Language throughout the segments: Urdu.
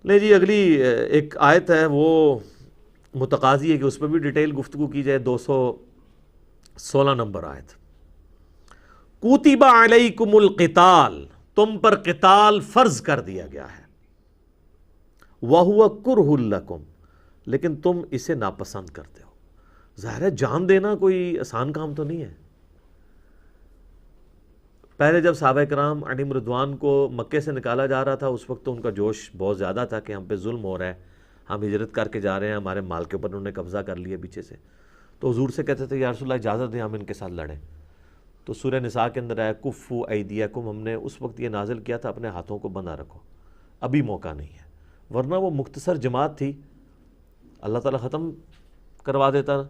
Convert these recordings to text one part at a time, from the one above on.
نہیں جی، اگلی ایک آیت ہے وہ متقاضی ہے کہ اس پہ بھی ڈیٹیل گفتگو کی جائے. 216 نمبر آیت. کُتِبَ عَلَيْكُمُ الْقِتَالُ، تم پر قتال فرض کر دیا گیا ہے. وَهُوَ كُرْهٌ لَكُمْ، لیکن تم اسے ناپسند کرتے ہو. ظاہر ہے جان دینا کوئی آسان کام تو نہیں ہے. پہلے جب صحابہ کرام علیہم رضوان کو مکے سے نکالا جا رہا تھا اس وقت تو ان کا جوش بہت زیادہ تھا کہ ہم پہ ظلم ہو رہا ہے، ہم ہجرت کر کے جا رہے ہیں، ہمارے مال کے اوپر انہوں نے قبضہ کر لیا پیچھے سے. تو حضور سے کہتے تھے یا رسول اللہ اجازت دیں ہم ان کے ساتھ لڑیں. تو سورہ نساء کے اندر آیا کفوا ایدیکم، ہم نے اس وقت یہ نازل کیا تھا اپنے ہاتھوں کو بندھا رکھو، ابھی موقع نہیں ہے. ورنہ وہ مختصر جماعت تھی، اللہ تعالیٰ ختم کروا دیتا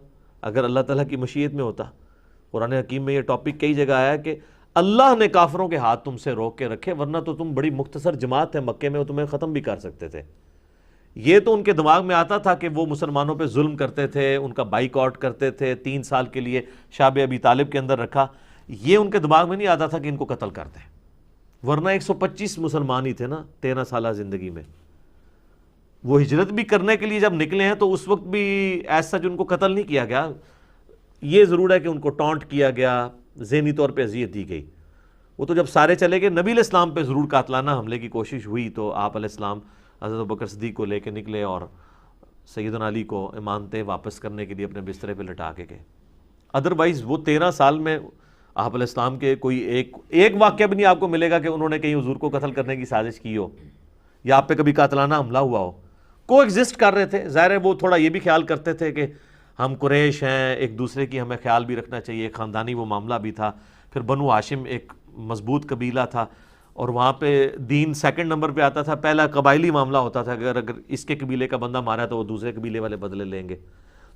اگر اللہ تعالیٰ کی مشیت میں ہوتا. قرآن حکیم میں یہ ٹاپک کئی جگہ آیا کہ اللہ نے کافروں کے ہاتھ تم سے روک کے رکھے، ورنہ تو تم بڑی مختصر جماعت ہے مکے میں، وہ تمہیں ختم بھی کر سکتے تھے. یہ تو ان کے دماغ میں آتا تھا کہ وہ مسلمانوں پہ ظلم کرتے تھے، ان کا بائیک آؤٹ کرتے تھے، 3 سال کے لیے شعب ابی طالب کے اندر رکھا. یہ ان کے دماغ میں نہیں آتا تھا کہ ان کو قتل کر دیں. ورنہ 125 مسلمان ہی تھے نا 13 سالہ زندگی میں. وہ ہجرت بھی کرنے کے لیے جب نکلے ہیں تو اس وقت بھی ایسا جو ان کو قتل نہیں کیا گیا. یہ ضرور ہے کہ ان کو ٹانٹ کیا گیا، ذہنی طور پہ اذیت دی گئی. وہ تو جب سارے چلے گئے نبی علیہ السلام پہ ضرور قاتلانہ حملے کی کوشش ہوئی تو آپ علیہ السلام حضرت ابوبکر صدیق کو لے کے نکلے اور سیدنا علی کو امانتیں واپس کرنے کے لیے اپنے بسترے پہ لٹا کے گئے. ادروائز وہ 13 سال میں آپ علیہ السلام کے کوئی ایک واقعہ بھی نہیں آپ کو ملے گا کہ انہوں نے کہیں حضور کو قتل کرنے کی سازش کی ہو یا آپ پہ کبھی قاتلانہ حملہ ہوا ہو. کو ایگزسٹ کر رہے تھے. ظاہر ہے وہ تھوڑا یہ بھی خیال کرتے تھے کہ ہم قریش ہیں، ایک دوسرے کی ہمیں خیال بھی رکھنا چاہیے، خاندانی وہ معاملہ بھی تھا. پھر بنو ہاشم ایک مضبوط قبیلہ تھا اور وہاں پہ دین سیکنڈ نمبر پہ آتا تھا. پہلا قبائلی معاملہ ہوتا تھا کہ اگر اس کے قبیلے کا بندہ مارا تو وہ دوسرے قبیلے والے بدلے لیں گے.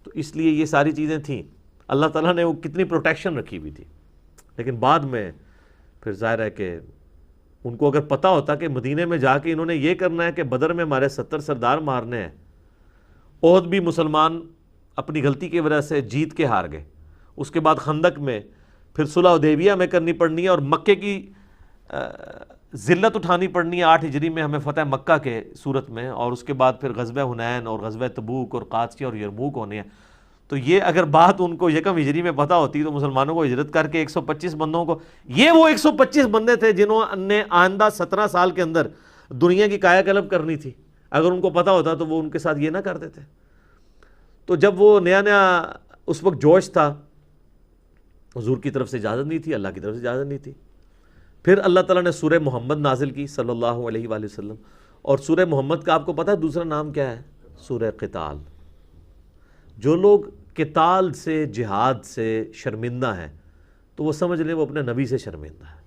تو اس لیے یہ ساری چیزیں تھیں. اللہ تعالیٰ نے وہ کتنی پروٹیکشن رکھی ہوئی تھی. لیکن بعد میں پھر ظاہر ہے کہ ان کو اگر پتہ ہوتا کہ مدینے میں جا کے انہوں نے یہ کرنا ہے کہ بدر میں ہمارے 70 سردار مارنے ہیں، احد بھی مسلمان اپنی غلطی کی وجہ سے جیت کے ہار گئے، اس کے بعد خندق میں، پھر صلح حدیبیہ میں کرنی پڑنی ہے اور مکے کی ذلت اٹھانی پڑنی ہے 8 ہجری میں ہمیں فتح مکہ کے صورت میں، اور اس کے بعد پھر غزوہ حنین اور غزوہ تبوک اور قادسیہ اور یرموک ہونے ہیں. تو یہ اگر بات ان کو یکم ہجری میں پتہ ہوتی تو مسلمانوں کو ہجرت کر کے 125 بندوں کو، یہ وہ 125 بندے تھے جنہوں نے آئندہ 17 سال کے اندر دنیا کی کایا کلب کرنی تھی. اگر ان کو پتہ ہوتا تو وہ ان کے ساتھ یہ نہ کرتے تھے. تو جب وہ نیا اس وقت جوش تھا، حضور کی طرف سے اجازت نہیں تھی، اللہ کی طرف سے اجازت نہیں تھی. پھر اللہ تعالیٰ نے سورہ محمد نازل کی صلی اللہ علیہ وآلہ وسلم، اور سورہ محمد کا آپ کو پتہ ہے دوسرا نام کیا ہے؟ سورہ قتال. جو لوگ قتال سے، جہاد سے شرمندہ ہیں تو وہ سمجھ لیں وہ اپنے نبی سے شرمندہ ہیں.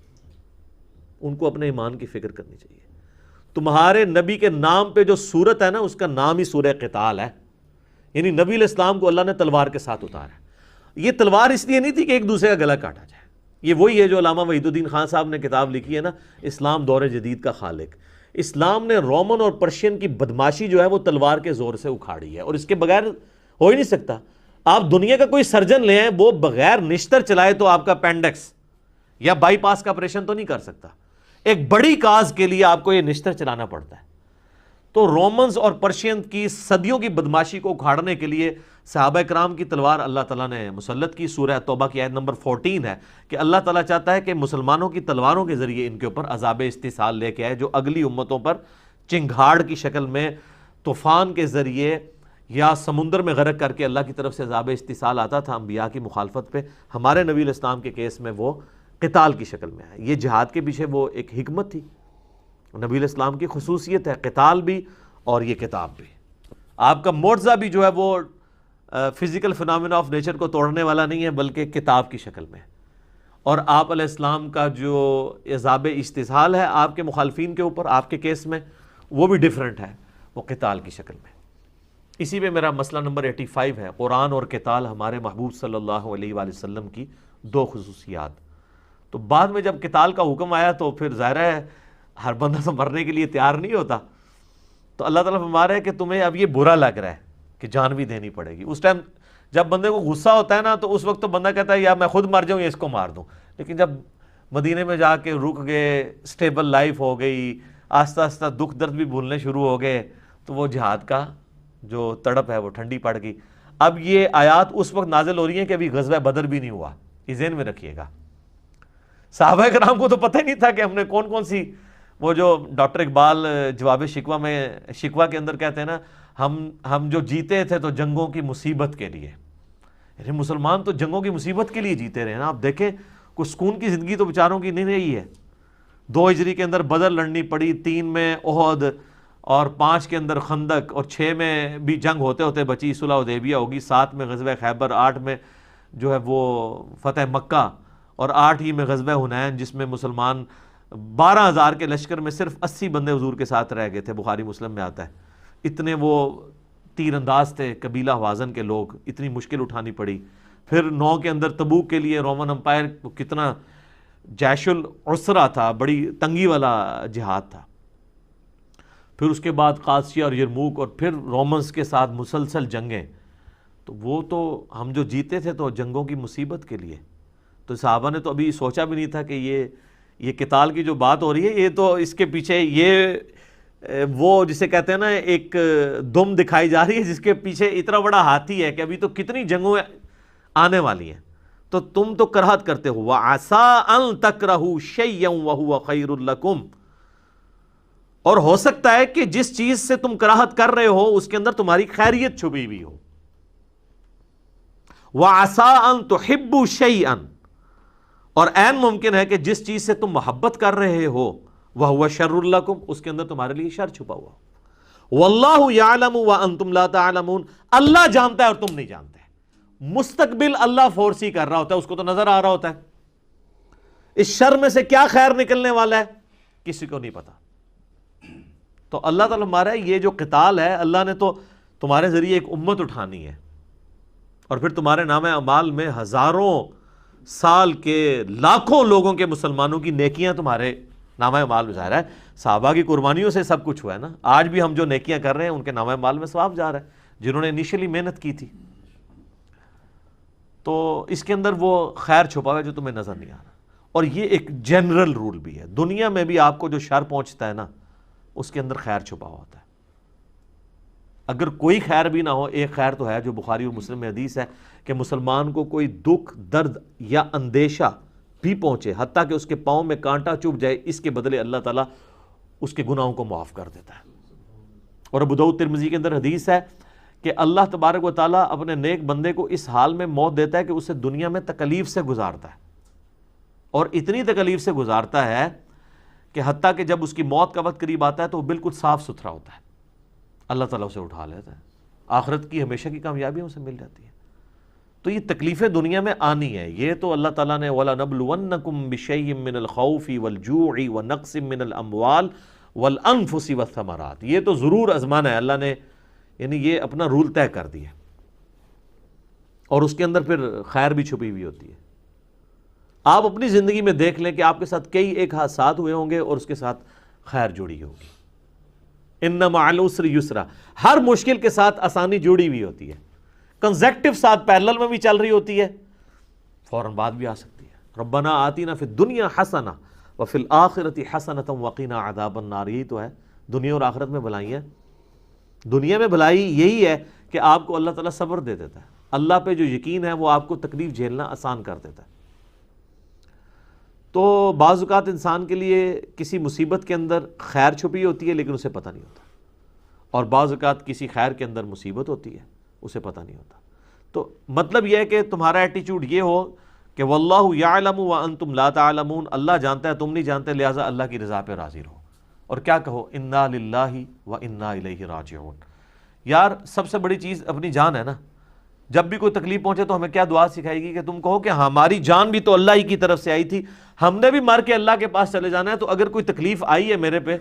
ان کو اپنے ایمان کی فکر کرنی چاہیے. تمہارے نبی کے نام پہ جو سورت ہے نا اس کا نام ہی سورہ قتال ہے. یعنی نبی علیہ السلام کو اللہ نے تلوار کے ساتھ اتارا ہے. یہ تلوار اس لیے نہیں تھی کہ ایک دوسرے کا گلا کاٹا جائے. یہ وہی ہے جو علامہ وحید الدین خان صاحب نے کتاب لکھی ہے نا، اسلام دور جدید کا خالق. اسلام نے رومن اور پرشین کی بدماشی جو ہے وہ تلوار کے زور سے اکھاڑی ہے، اور اس کے بغیر ہو ہی نہیں سکتا. آپ دنیا کا کوئی سرجن لے ہیں، وہ بغیر نشتر چلائے تو آپ کا پینڈکس یا بائی پاس کا آپریشن تو نہیں کر سکتا. ایک بڑی کاز کے لیے آپ کو یہ نشتر چلانا پڑتا ہے. تو رومنز اور پرشین کی صدیوں کی بدماشی کو اکھاڑنے کے لیے صحابہ کرام کی تلوار اللہ تعالیٰ نے مسلط کی. سورہ توبہ کی آیت نمبر 14 ہے کہ اللہ تعالیٰ چاہتا ہے کہ مسلمانوں کی تلواروں کے ذریعے ان کے اوپر عذاب استحصال لے کے آئے، جو اگلی امتوں پر چنگھاڑ کی شکل میں طوفان کے ذریعے یا سمندر میں غرق کر کے اللہ کی طرف سے عذاب استحصال آتا تھا انبیاء کی مخالفت پہ. ہمارے نبی علیہ السلام کے کیس میں وہ قتال کی شکل میں ہے. یہ جہاد کے پیچھے وہ ایک حکمت تھی. نبی علیہ السلام کی خصوصیت ہے قتال بھی اور یہ کتاب بھی. آپ کا معجزہ بھی جو ہے وہ فزیکل فنامنا آف نیچر کو توڑنے والا نہیں ہے بلکہ کتاب کی شکل میں. اور آپ علیہ السلام کا جو عذاب استحصال ہے آپ کے مخالفین کے اوپر آپ کے کیس میں، وہ بھی ڈیفرنٹ ہے، وہ قتال کی شکل میں. اسی میں میرا مسئلہ نمبر 85 ہے، قرآن اور قتال ہمارے محبوب صلی اللہ علیہ وآلہ وسلم کی 2 خصوصیات. تو بعد میں جب قتال کا حکم آیا تو پھر ظاہر ہے ہر بندہ تو مرنے کے لیے تیار نہیں ہوتا. تو اللہ تعالیٰ فرما رہا ہے کہ تمہیں اب یہ برا لگ رہا ہے کہ جان بھی دینی پڑے گی. اس ٹائم جب بندے کو غصہ ہوتا ہے نا تو اس وقت تو بندہ کہتا ہے یا میں خود مر جاؤں یا اس کو مار دوں. لیکن جب مدینے میں جا کے رک گئے، سٹیبل لائف ہو گئی، آہستہ آہستہ دکھ درد بھی بھولنے شروع ہو گئے، تو وہ جہاد کا جو تڑپ ہے وہ ٹھنڈی پڑ گئی۔ اب یہ آیات اس وقت نازل ہو رہی ہیں کہ ابھی غزوہ بدر بھی نہیں ہوا، یہ ذہن میں رکھیے گا۔ صحابہ کرام کو تو پتہ ہی نہیں تھا کہ ہم نے کون کون سی، وہ جو ڈاکٹر اقبال جواب شکوہ میں شکوہ کے اندر کہتے ہیں نا، ہم جو جیتے تھے تو جنگوں کی مصیبت کے لیے، یعنی مسلمان تو جنگوں کی مصیبت کے لیے جیتے رہے نا۔ آپ دیکھیں کوئی سکون کی زندگی تو بیچاروں کی نہیں رہی ہے۔ 2 ہجری کے اندر بدر لڑنی پڑی، 3 میں احد، اور 5 کے اندر خندق، اور 6 میں بھی جنگ ہوتے ہوتے بچی صلح حدیبیہ ہوگی، 7 میں غزوہ خیبر، 8 میں جو ہے وہ فتح مکہ، اور 8 ہی میں غزوہ حنین جس میں مسلمان 12,000 کے لشکر میں صرف 80 بندے حضور کے ساتھ رہ گئے تھے، بخاری مسلم میں آتا ہے۔ اتنے وہ تیر انداز تھے قبیلہ حوازن کے لوگ، اتنی مشکل اٹھانی پڑی۔ پھر 9 کے اندر تبوک کے لیے رومن امپائر کو کتنا جیش العسرہ تھا، بڑی تنگی والا جہاد تھا۔ پھر اس کے بعد قادسیہ اور یرموک، اور پھر رومنز کے ساتھ مسلسل جنگیں، تو وہ تو ہم جو جیتے تھے تو جنگوں کی مصیبت کے لیے۔ تو صحابہ نے تو ابھی سوچا بھی نہیں تھا کہ یہ قتال کی جو بات ہو رہی ہے، یہ تو اس کے پیچھے یہ وہ جسے کہتے ہیں نا ایک دم دکھائی جا رہی ہے جس کے پیچھے اتنا بڑا ہاتھی ہے کہ ابھی تو کتنی جنگوں آنے والی ہیں، تو تم تو کراہت کرتے ہو۔ وَعَسَىٰ أَن تَكْرَهُوا شَيْئًا وَهُوَ خَيْرٌ لَكُمْ، اور ہو سکتا ہے کہ جس چیز سے تم کراہت کر رہے ہو اس کے اندر تمہاری خیریت چھپی ہوئی ہو۔ وَعَسَىٰ أَن تُحِبُّوا شَيْئًا، اور عین ممکن ہے کہ جس چیز سے تم محبت کر رہے ہو وَهُوَ شَرٌّ لَكُمْ، اس کے اندر تمہارے لیے شر چھپا ہوا ہو۔ وَاللَّهُ يَعْلَمُ وَأَنْتُمْ لَا تَعْلَمُونَ، اللہ جانتا ہے اور تم نہیں جانتے۔ مستقبل اللہ فورسی کر رہا ہوتا ہے، اس کو تو نظر آ رہا ہوتا ہے۔ اس شر میں سے کیا خیر نکلنے والا ہے کسی کو نہیں پتا۔ تو اللہ تعالیٰ ہمارا یہ جو قتال ہے، اللہ نے تو تمہارے ذریعے ایک امت اٹھانی ہے، اور پھر تمہارے نام اعمال میں ہزاروں سال کے لاکھوں لوگوں کے مسلمانوں کی نیکیاں تمہارے نام اعمال میں ظاہر ہے۔ صحابہ کی قربانیوں سے سب کچھ ہوا ہے نا۔ آج بھی ہم جو نیکیاں کر رہے ہیں ان کے نام اعمال میں ثواب جا رہا ہے، جنہوں نے انیشلی محنت کی تھی۔ تو اس کے اندر وہ خیر چھپا ہوا ہے جو تمہیں نظر نہیں آ رہا۔ اور یہ ایک جنرل رول بھی ہے، دنیا میں بھی آپ کو جو شر پہنچتا ہے نا اس کے اندر خیر چھپا ہوا ہوتا ہے۔ اگر کوئی خیر بھی نہ ہو، ایک خیر تو ہے جو بخاری اور مسلم میں حدیث ہے کہ مسلمان کو کوئی دکھ، درد یا اندیشہ بھی پہنچے، حتیٰ کہ اس کے پاؤں میں کانٹا چبھ جائے، اس کے بدلے اللہ تعالیٰ اس کے گناہوں کو معاف کر دیتا ہے۔ اور ابو داؤد ترمذی کے اندر حدیث ہے کہ اللہ تبارک و تعالیٰ اپنے نیک بندے کو اس حال میں موت دیتا ہے کہ اسے دنیا میں تکلیف سے گزارتا ہے، اور اتنی تکلیف سے گزارتا ہے کہ حتیٰ کہ جب اس کی موت کا وقت قریب آتا ہے تو وہ بالکل صاف ستھرا ہوتا ہے، اللہ تعالیٰ اسے اٹھا لیتا ہے، آخرت کی ہمیشہ کی کامیابی اسے مل جاتی ہے۔ تو یہ تکلیفیں دنیا میں آنی ہے، یہ تو اللہ تعالیٰ نے وَلَنَبْلُوَنَّكُمْ بِشَيْءٍ مِّنَ الْخَوْفِ وَالْجُوعِ وَنَقْصٍ مِّنَ الْأَمْوَالِ وَالْأَنفُسِ وَالثَّمَرَاتِ، یہ تو ضرور آزمانا ہے اللہ نے، یعنی یہ اپنا رول طے کر دیا، اور اس کے اندر پھر خیر بھی چھپی ہوئی ہوتی ہے۔ آپ اپنی زندگی میں دیکھ لیں کہ آپ کے ساتھ کئی ایک حادثات ہوئے ہوں گے اور اس کے ساتھ خیر جڑی ہوگی۔ اِنَّ مَعَ الْعُسْرِ يُسْرًا، ہر مشکل کے ساتھ آسانی جڑی ہوئی ہوتی ہے، کنزیکٹو ساتھ پیرلل میں بھی چل رہی ہوتی ہے، فوراً بعد بھی آ سکتی ہے۔ ربنا آتینا فی الدنیا حسنہ وفی الآخرۃ حسنۃ وقنا عذاب النار، یہی تو ہے دنیا اور آخرت میں بھلائی ہے۔ دنیا میں بھلائی یہی ہے کہ آپ کو اللہ تعالیٰ صبر دے دیتا ہے، اللہ پہ جو یقین ہے وہ آپ کو تکلیف جھیلنا آسان کر دیتا ہے۔ تو بعض اوقات انسان کے لیے کسی مصیبت کے اندر خیر چھپی ہوتی ہے لیکن اسے پتہ نہیں ہوتا، اور بعض اوقات کسی خیر کے اندر مصیبت ہوتی ہے اسے پتہ نہیں ہوتا۔ تو مطلب یہ ہے کہ تمہارا ایٹیچیوڈ یہ ہو کہ واللہ یعلم وانتم لا تعلمون، اللہ جانتا ہے تم نہیں جانتے، لہٰذا اللہ کی رضا پہ راضی رہو، اور کیا کہو انا للہ و انا الیہ راجعون۔ یار سب سے بڑی چیز اپنی جان ہے نا، جب بھی کوئی تکلیف پہنچے تو ہمیں کیا دعا سکھائے گی کہ تم کہو کہ ہماری جان بھی تو اللہ ہی کی طرف سے آئی تھی، ہم نے بھی مر کے اللہ کے پاس چلے جانا ہے، تو اگر کوئی تکلیف آئی ہے میرے پہ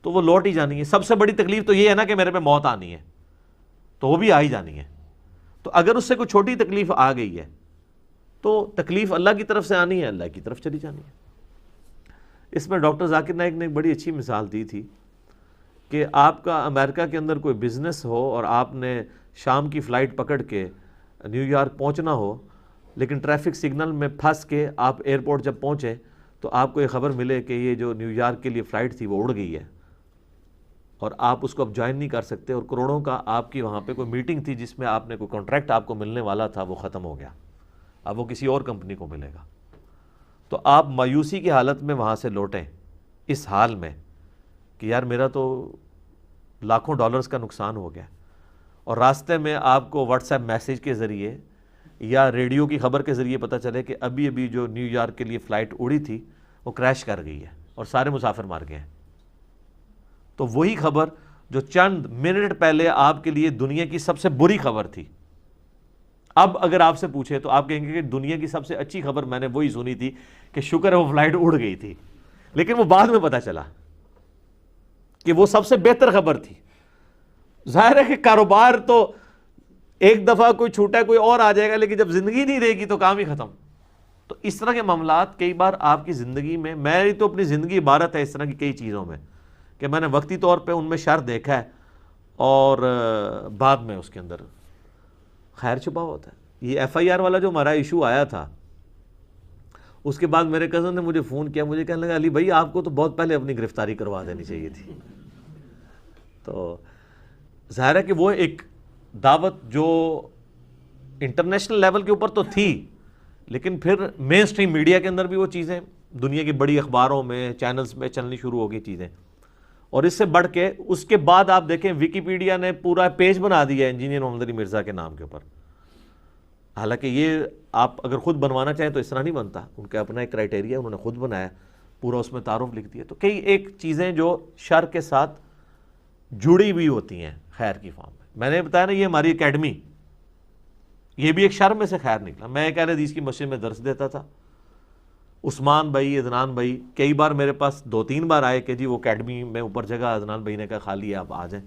تو وہ لوٹ ہی جانی ہے۔ سب سے بڑی تکلیف تو یہ ہے نا کہ میرے پہ موت آنی ہے، تو وہ بھی آ ہی جانی ہے۔ تو اگر اس سے کوئی چھوٹی تکلیف آ گئی ہے تو تکلیف اللہ کی طرف سے آنی ہے، اللہ کی طرف چلی جانی ہے۔ اس میں ڈاکٹر ذاکر نائک نے ایک بڑی اچھی مثال دی تھی کہ آپ کا امریکہ کے اندر کوئی بزنس ہو اور آپ نے شام کی فلائٹ پکڑ کے نیو یارک پہنچنا ہو، لیکن ٹریفک سگنل میں پھنس کے آپ ایئرپورٹ جب پہنچے تو آپ کو یہ خبر ملے کہ یہ جو نیو یارک کے لیے فلائٹ تھی وہ اڑ گئی ہے، اور آپ اس کو اب جوائن نہیں کر سکتے، اور کروڑوں کا آپ کی وہاں پہ کوئی میٹنگ تھی جس میں آپ نے کوئی کانٹریکٹ آپ کو ملنے والا تھا، وہ ختم ہو گیا، اب وہ کسی اور کمپنی کو ملے گا، تو آپ مایوسی کی حالت میں وہاں سے لوٹیں اس حال میں کہ یار میرا تو لاکھوں ڈالرز کا نقصان ہو گیا، اور راستے میں آپ کو واٹس ایپ میسیج کے ذریعے یا ریڈیو کی خبر کے ذریعے پتہ چلے کہ ابھی جو نیو یارک کے لیے فلائٹ اڑی تھی وہ کریش کر گئی ہے اور سارے مسافر مار گئے ہیں، تو وہی خبر جو چند منٹ پہلے آپ کے لیے دنیا کی سب سے بری خبر تھی، اب اگر آپ سے پوچھے تو آپ کہیں گے کہ دنیا کی سب سے اچھی خبر میں نے وہی سنی تھی کہ شکر ہے وہ فلائٹ اڑ گئی تھی، لیکن وہ بعد میں پتہ چلا کہ وہ سب سے بہتر خبر تھی۔ ظاہر ہے کہ کاروبار تو ایک دفعہ کوئی چھوٹا کوئی اور آ جائے گا، لیکن جب زندگی نہیں رہے گی تو کام ہی ختم۔ تو اس طرح کے معاملات کئی بار آپ کی زندگی میں، میری تو اپنی زندگی عبارت ہے اس طرح کی کئی چیزوں میں کہ میں نے وقتی طور پہ ان میں شر دیکھا ہے اور بعد میں اس کے اندر خیر چھپا ہوتا ہے۔ یہ ایف آئی آر والا جو ہمارا ایشو آیا تھا، اس کے بعد میرے کزن نے مجھے فون کیا، مجھے کہنے لگا علی بھائی آپ کو تو بہت پہلے اپنی گرفتاری کروا دینی چاہیے تھی۔ تو ظاہر ہے کہ وہ ایک دعوت جو انٹرنیشنل لیول کے اوپر تو تھی، لیکن پھر مین سٹریم میڈیا کے اندر بھی وہ چیزیں دنیا کی بڑی اخباروں میں، چینلز میں چلنی شروع ہو گئی چیزیں، اور اس سے بڑھ کے اس کے بعد آپ دیکھیں ویکیپیڈیا نے پورا پیج بنا دیا ہے انجینئر محمد علی مرزا کے نام کے اوپر، حالانکہ یہ آپ اگر خود بنوانا چاہیں تو اس طرح نہیں بنتا، ان کا اپنا ایک کرائٹیریا انہوں نے خود بنایا، پورا اس میں تعارف لکھ دیا۔ تو کئی ایک چیزیں جو شر کے ساتھ جڑی ہوئی ہوتی ہیں خیر کی فارم میں نے بتایا نا، یہ ہماری اکیڈمی، یہ بھی ایک شر میں سے خیر نکلا۔ میں ایک اہل حدیث کی مسجد میں درس دیتا تھا، عثمان بھائی، عدنان بھائی کئی بار میرے پاس 2-3 بار آئے کہ جی وہ اکیڈمی میں اوپر جگہ، عدنان بھائی نے کہا خالی ہے آپ آ جائیں،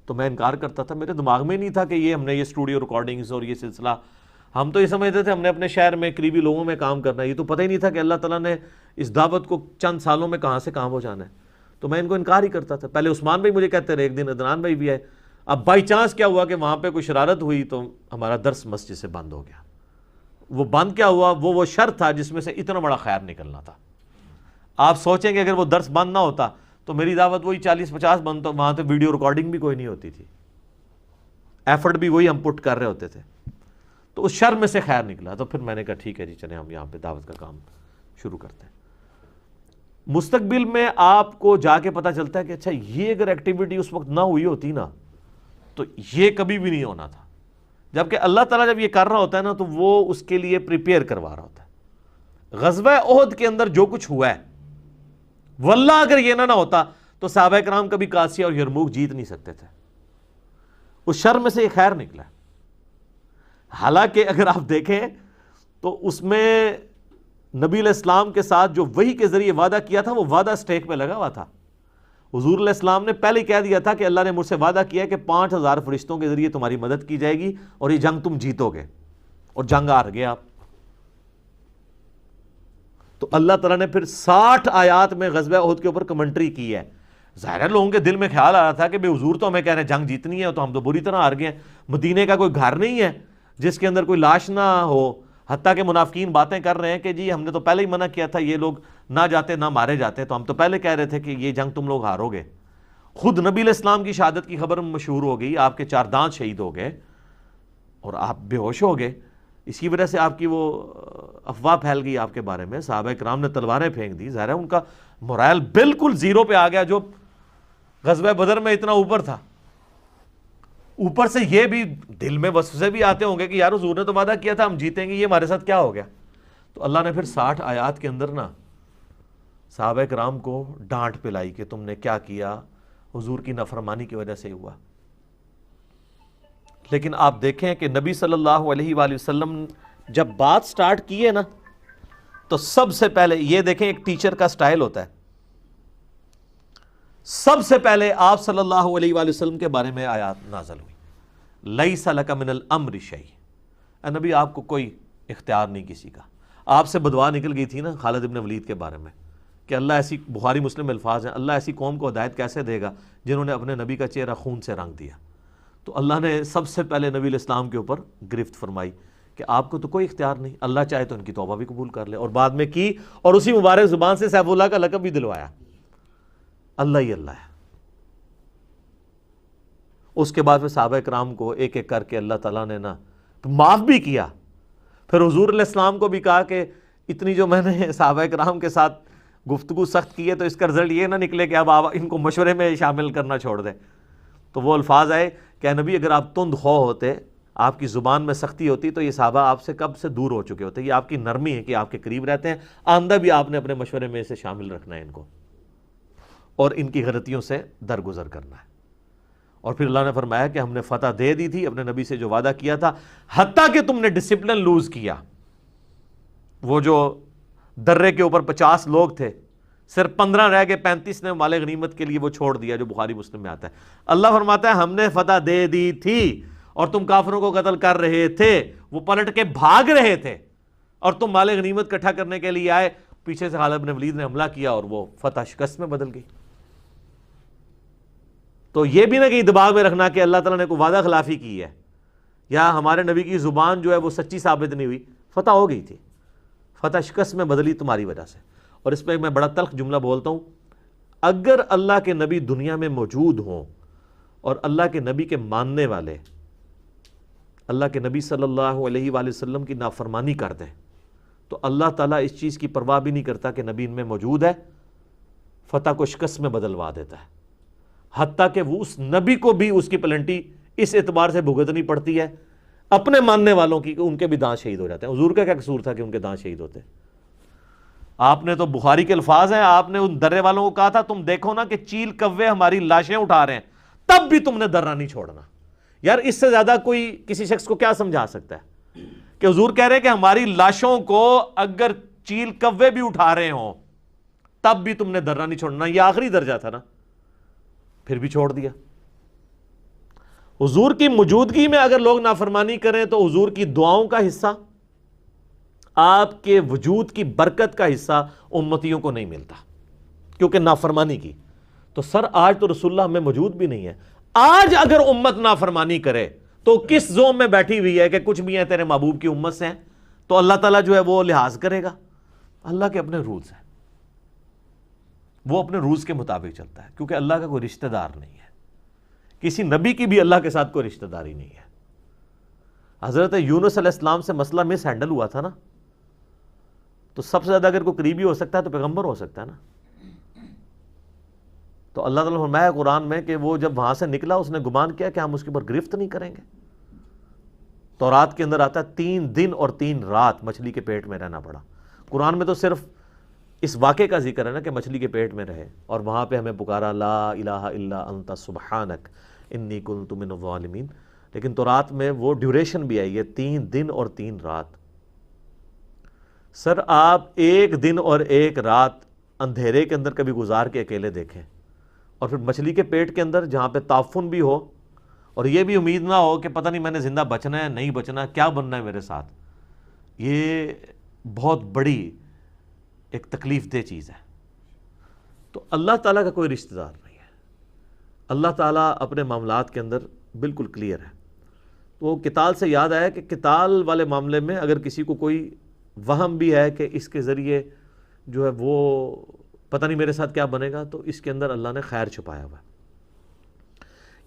تو میں انکار کرتا تھا، میرے دماغ میں نہیں تھا کہ یہ ہم نے یہ اسٹوڈیو ریکارڈنگز اور یہ سلسلہ، ہم تو یہ سمجھتے تھے ہم نے اپنے شہر میں قریبی لوگوں میں کام کرنا ہے، یہ تو پتہ ہی نہیں تھا کہ اللہ تعالیٰ نے اس دعوت کو چند سالوں میں کہاں سے کہاں پہنچانا ہے، تو میں ان کو انکار ہی کرتا تھا۔ پہلے عثمان بھائی مجھے کہتے رہے، ایک دن عدنان بھائی بھی آئے، اب بائی چانس کیا ہوا کہ وہاں پہ کوئی شرارت ہوئی تو ہمارا درس مسجد سے بند ہو گیا۔ وہ بند کیا ہوا، وہ شر تھا جس میں سے اتنا بڑا خیر نکلنا تھا۔ آپ سوچیں کہ اگر وہ درس بند نہ ہوتا تو میری دعوت وہی 40-50 بند، تو وہاں تو ویڈیو ریکارڈنگ بھی کوئی نہیں ہوتی تھی، ایفرٹ بھی وہی ہم پٹ کر رہے ہوتے تھے، تو اس شر میں سے خیر نکلا۔ تو پھر میں نے کہا ٹھیک ہے جی چلیں ہم یہاں پہ دعوت کا کام شروع کرتے ہیں۔ مستقبل میں آپ کو جا کے پتہ چلتا ہے کہ اچھا یہ اگر ایکٹیویٹی اس وقت نہ ہوئی ہوتی نا تو یہ کبھی بھی نہیں ہونا تھا، جبکہ اللہ تعالیٰ جب یہ کر رہا ہوتا ہے نا تو وہ اس کے لیے پریپیئر کروا رہا ہوتا ہے۔ غزوہ احد کے اندر جو کچھ ہوا ہے، واللہ اگر یہ نہ ہوتا تو صحابہ کرام کبھی قادسیہ اور یرموک جیت نہیں سکتے تھے۔ اس شر میں سے یہ خیر نکلا۔ حالانکہ اگر آپ دیکھیں تو اس میں نبی علیہ السلام کے ساتھ جو وحی کے ذریعے وعدہ کیا تھا وہ وعدہ سٹیک پہ لگا ہوا تھا۔ حضور علیہ السلام نے پہلے کہہ دیا تھا کہ اللہ نے مجھ سے وعدہ کیا کہ 5000 فرشتوں کے ذریعے تمہاری مدد کی جائے گی اور یہ جنگ تم جیتو گے، اور جنگ ہار گئے آپ۔ تو اللہ تعالیٰ نے پھر 60 آیات میں غزوہ احد کے اوپر کمنٹری کی ہے۔ ظاہر ہے لوگوں کے دل میں خیال آ رہا تھا کہ بے حضور تو ہمیں کہہ رہے ہیں جنگ جیتنی ہے، تو ہم تو بری طرح ہار گئے ہیں، مدینے کا کوئی گھر نہیں ہے جس کے اندر کوئی لاش نہ ہو، حتیٰ کہ منافقین باتیں کر رہے ہیں کہ جی ہم نے تو پہلے ہی منع کیا تھا یہ لوگ نہ جاتے نہ مارے جاتے، تو ہم تو پہلے کہہ رہے تھے کہ یہ جنگ تم لوگ ہارو گے۔ خود نبی علیہ السلام کی شہادت کی خبر مشہور ہو گئی، آپ کے 4 دانت شہید ہو گئے اور آپ بے ہوش ہو گئے، اس کی وجہ سے آپ کی وہ افواہ پھیل گئی آپ کے بارے میں، صحابہ کرام نے تلواریں پھینک دی، ظاہر ہے ان کا مورائل بالکل زیرو پہ آ گیا جو غزوہ بدر میں اتنا اوپر تھا۔ اوپر سے یہ بھی دل میں وسوسے بھی آتے ہوں گے کہ یار حضور نے تو وعدہ کیا تھا ہم جیتیں گے، یہ ہمارے ساتھ کیا ہو گیا؟ تو اللہ نے پھر 60 آیات کے اندر نا صحابہ کرام کو ڈانٹ پلائی کہ تم نے کیا کیا، حضور کی نافرمانی کی وجہ سے ہوا۔ لیکن آپ دیکھیں کہ نبی صلی اللہ علیہ وآلہ وسلم جب بات سٹارٹ کی ہے نا تو سب سے پہلے یہ دیکھیں ایک ٹیچر کا سٹائل ہوتا ہے، سب سے پہلے آپ صلی اللہ علیہ وآلہ وسلم کے بارے میں آیات نازل ہوئی، لیس لک من الامر شیء، اے نبی آپ کو کوئی اختیار نہیں کسی کا۔ آپ سے بدعا نکل گئی تھی نا خالد ابن ولید کے بارے میں کہ اللہ ایسی، بخاری مسلم الفاظ ہیں، اللہ ایسی قوم کو ہدایت کیسے دے گا جنہوں نے اپنے نبی کا چہرہ خون سے رنگ دیا۔ تو اللہ نے سب سے پہلے نبی علیہ السلام کے اوپر گرفت فرمائی کہ آپ کو تو کوئی اختیار نہیں، اللہ چاہے تو ان کی توبہ بھی قبول کر لے، اور بعد میں کی، اور اسی مبارک زبان سے سیف اللہ کا لقب بھی دلوایا۔ اللہ ہی اللہ ہے، اس کے بعد پھر صحابہ کرام کو ایک ایک کر کے اللہ تعالیٰ نے نا معاف بھی کیا. پھر حضور علیہ السلام کو بھی کہا کہ اتنی جو میں نے صحابہ کرام کے ساتھ گفتگو سخت کی ہے تو اس کا رزلٹ یہ نہ نکلے کہ اب آپ ان کو مشورے میں شامل کرنا چھوڑ دیں. تو وہ الفاظ آئے کہ نبی اگر آپ تند خواہ ہوتے, آپ کی زبان میں سختی ہوتی, تو یہ صحابہ آپ سے کب سے دور ہو چکے ہوتے. یہ آپ کی نرمی ہے کہ آپ کے قریب رہتے ہیں, آئندہ بھی آپ نے اپنے مشورے میں سے شامل رکھنا ہے ان کو, اور ان کی غلطیوں سے درگزر کرنا ہے. اور پھر اللہ نے فرمایا کہ ہم نے فتح دے دی تھی اپنے نبی سے جو وعدہ کیا تھا, حتیٰ کہ تم نے ڈسپلن لوز کیا. وہ جو درے کے اوپر 50 لوگ تھے, صرف 15 رہ گئے, 35 نے مال غنیمت کے لیے وہ چھوڑ دیا, جو بخاری مسلم میں آتا ہے. اللہ فرماتا ہے ہم نے فتح دے دی تھی اور تم کافروں کو قتل کر رہے تھے, وہ پلٹ کے بھاگ رہے تھے, اور تم مال غنیمت اکٹھا کرنے کے لیے آئے. پیچھے سے خالد بن ولید نے حملہ کیا اور وہ فتح شکست میں بدل گئی. تو یہ بھی نہ کہیں دماغ میں رکھنا کہ اللہ تعالیٰ نے کوئی وعدہ خلافی کی ہے یا ہمارے نبی کی زبان جو ہے وہ سچی ثابت نہیں ہوئی. فتح ہو گئی تھی, فتح شکست میں بدلی تمہاری وجہ سے. اور اس پہ میں بڑا تلخ جملہ بولتا ہوں, اگر اللہ کے نبی دنیا میں موجود ہوں اور اللہ کے نبی کے ماننے والے اللہ کے نبی صلی اللہ علیہ وآلہ وسلم کی نافرمانی کر دیں, تو اللہ تعالیٰ اس چیز کی پرواہ بھی نہیں کرتا کہ نبی ان میں موجود ہے, فتح کو شکست میں بدلوا دیتا ہے. حتیٰ کہ وہ اس نبی کو بھی اس کی پلنٹی اس اعتبار سے بھگتنی پڑتی ہے اپنے ماننے والوں کی کہ ان کے بھی دانت شہید ہو جاتے ہیں. حضور کا کیا قصور تھا کہ ان کے دانت شہید ہوتے؟ آپ نے تو بخاری کے الفاظ ہیں, آپ نے ان درے والوں کو کہا تھا تم دیکھو نا کہ چیل کوے ہماری لاشیں اٹھا رہے ہیں, تب بھی تم نے درہ نہیں چھوڑنا. یار اس سے زیادہ کوئی کسی شخص کو کیا سمجھا سکتا ہے کہ حضور کہہ رہے کہ ہماری لاشوں کو اگر چیل کوے بھی اٹھا رہے ہوں تب بھی تم نے درہ نہیں چھوڑنا. یہ آخری درجہ تھا نا, پھر بھی چھوڑ دیا. حضور کی موجودگی میں اگر لوگ نافرمانی کریں تو حضور کی دعاؤں کا حصہ, آپ کے وجود کی برکت کا حصہ امتیوں کو نہیں ملتا کیونکہ نافرمانی کی. تو سر آج تو رسول اللہ ہمیں موجود بھی نہیں ہے. آج اگر امت نافرمانی کرے تو کس زوم میں بیٹھی ہوئی ہے کہ کچھ بھی ہیں تیرے محبوب کی امت سے ہیں, تو اللہ تعالیٰ جو ہے وہ لحاظ کرے گا. اللہ کے اپنے رولز ہیں, وہ اپنے رولز کے مطابق چلتا ہے, کیونکہ اللہ کا کوئی رشتہ دار نہیں ہے. کسی نبی کی بھی اللہ کے ساتھ کوئی رشتہ داری نہیں ہے. حضرت یونس علیہ السلام سے مسئلہ مس ہینڈل ہوا تھا نا, تو سب سے زیادہ اگر کوئی قریبی ہو سکتا ہے تو پیغمبر ہو سکتا ہے نا. تو اللہ تعالیٰ نے فرمایا قرآن میں کہ وہ جب وہاں سے نکلا اس نے گمان کیا کہ ہم اس کے اوپر گرفت نہیں کریں گے. تورات کے اندر آتا ہے 3 دن اور 3 رات مچھلی کے پیٹ میں رہنا پڑا. قرآن میں تو صرف اس واقعے کا ذکر ہے نا کہ مچھلی کے پیٹ میں رہے, اور وہاں پہ ہمیں پکارا لا الہ الا انت سبحانک انی کنت من الظالمین. لیکن تورات میں وہ ڈیوریشن بھی آئی ہے 3 دن اور 3 رات. سر آپ 1 دن اور 1 رات اندھیرے کے اندر کبھی گزار کے اکیلے دیکھیں, اور پھر مچھلی کے پیٹ کے اندر جہاں پہ تعفن بھی ہو اور یہ بھی امید نہ ہو کہ پتہ نہیں میں نے زندہ بچنا ہے نہیں بچنا, کیا بننا ہے میرے ساتھ. یہ بہت بڑی ایک تکلیف دہ چیز ہے. تو اللہ تعالیٰ کا کوئی رشتہ دار نہیں ہے. اللہ تعالیٰ اپنے معاملات کے اندر بالکل کلیئر ہے. تو قتال سے یاد آیا کہ قتال والے معاملے میں اگر کسی کو کوئی وہم بھی ہے کہ اس کے ذریعے جو ہے وہ پتہ نہیں میرے ساتھ کیا بنے گا, تو اس کے اندر اللہ نے خیر چھپایا ہوا ہے.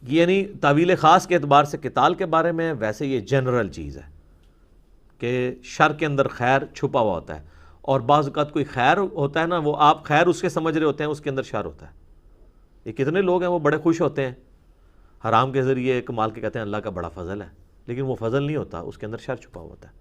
یعنی تعویل خاص کے اعتبار سے قتال کے بارے میں, ویسے یہ جنرل چیز ہے کہ شر کے اندر خیر چھپا ہوا ہوتا ہے, اور بعض اوقات کوئی خیر ہوتا ہے نا, وہ آپ خیر اس کے سمجھ رہے ہوتے ہیں, اس کے اندر شر ہوتا ہے. یہ کتنے لوگ ہیں وہ بڑے خوش ہوتے ہیں حرام کے ذریعے کمال کے, کہتے ہیں اللہ کا بڑا فضل ہے, لیکن وہ فضل نہیں ہوتا, اس کے اندر شر چھپا ہوا ہوتا ہے.